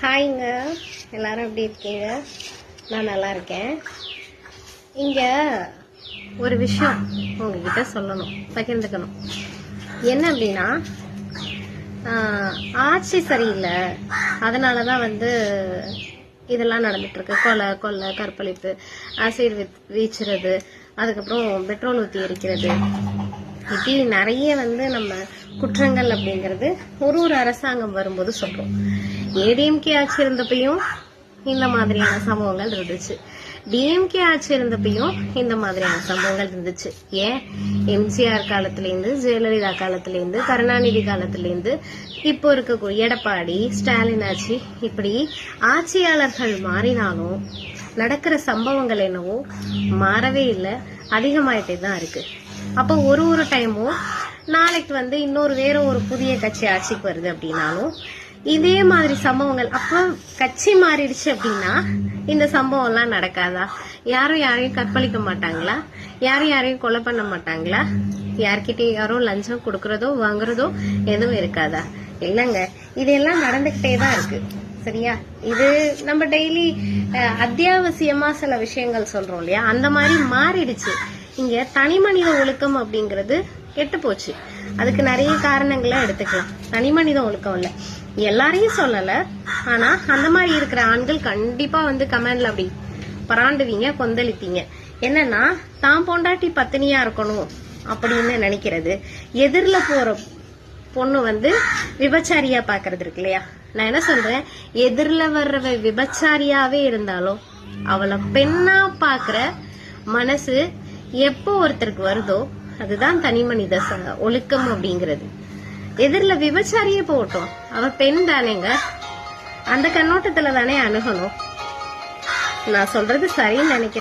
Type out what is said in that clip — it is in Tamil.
ஹாய்ங்க, எல்லாரும் எப்படி இருக்கீங்க? நான் நல்லா இருக்கேன். இங்க ஒரு விஷயம் உங்ககிட்ட சொல்லணும், பகிர்ந்துக்கணும். என்ன அப்படின்னா, ஆட்சி சரியில்லை, அதனாலதான் இதெல்லாம் நடந்துட்டு இருக்கு. கொலை, கற்பழிப்பு, ஆசிட் வீச்சுறது, அதுக்கப்புறம் பெட்ரோல் ஊற்றி எரிக்கிறது, இப்படி நிறைய நம்ம குற்றங்கள் அப்படிங்கிறது ஒரு அரசாங்கம் வரும்போது சொல்றோம். ஏடிஎம்கே ஆட்சி இருந்தப்பையும் இந்த மாதிரியான சம்பவங்கள் இருந்துச்சு, டிஎம்கே ஆட்சி இருந்தப்பையும் இந்த மாதிரியான சம்பவங்கள் இருந்துச்சு. ஏன் எம்ஜிஆர் காலத்திலேருந்து, ஜெயலலிதா காலத்திலேருந்து, கருணாநிதி காலத்திலேருந்து இப்போ இருக்கக்கூடிய எடப்பாடி, ஸ்டாலின் ஆட்சி, இப்படி ஆட்சியாளர்கள் மாறினாலும் நடக்கிற சம்பவங்கள் என்னவோ மாறவே இல்லை, அதிகமாயிட்டே தான் இருக்கு. அப்போ ஒரு டைமும் நாளைக்கு வேற ஒரு புதிய கட்சி ஆட்சிக்கு வருது அப்படின்னாலும் இதே மாதிரி சம்பவங்கள். அப்போ கட்சி மாறிடுச்சு அப்படின்னா இந்த சம்பவம் எல்லாம் நடக்காதா? யாரும் யாரையும் கற்பழிக்க மாட்டாங்களா? யாரையும் கொலை பண்ண மாட்டாங்களா? யார்கிட்டயும் யாரும் லஞ்சம் கொடுக்கறதோ வாங்குறதோ எதுவும் இருக்காதா? இல்லங்க, இதெல்லாம் நடந்துகிட்டே தான் இருக்கு. சரியா? இது நம்ம டெய்லி அத்தியாவசியமா சில விஷயங்கள் சொல்றோம் இல்லையா, அந்த மாதிரி மாறிடுச்சு. இங்க தனி மனித ஒழுக்கம் அப்படிங்கறது கெட்டு போச்சு. அதுக்கு நிறைய காரணங்களை எடுத்துக்கலாம். தனி மனித ஒழுக்கம் இல்ல, எல்லாரையும் சொல்லல, ஆனா அந்த மாதிரி இருக்கிற ஆண்கள் கண்டிப்பா கமெண்ட்ல அப்படி பராண்டுவீங்க, கொந்தளிப்பீங்க. என்னன்னா, தான் பொண்டாட்டி பத்தினியா இருக்கணும் அப்படின்னு நினைக்கிறது, எதிரில போற பொண்ணு விபச்சாரியா பாக்குறது இருக்கு இல்லையா. நான் என்ன சொல்றேன், எதிரில வர்றவ விபச்சாரியாவே இருந்தாலும் அவளை பெண்ணா பாக்குற மனசு எப்போ ஒருத்தருக்கு வருதோ அதுதான் தனி மனித ஒழுக்கம் அப்படிங்கிறது. எதிரில விபச்சாரியே போட்டோம், அவ பெண் தானேங்க, அந்த கண்ணோட்டத்துல தானே அணுகணும். நான் சொல்றது சரின்னு நினைக்கிறேன்.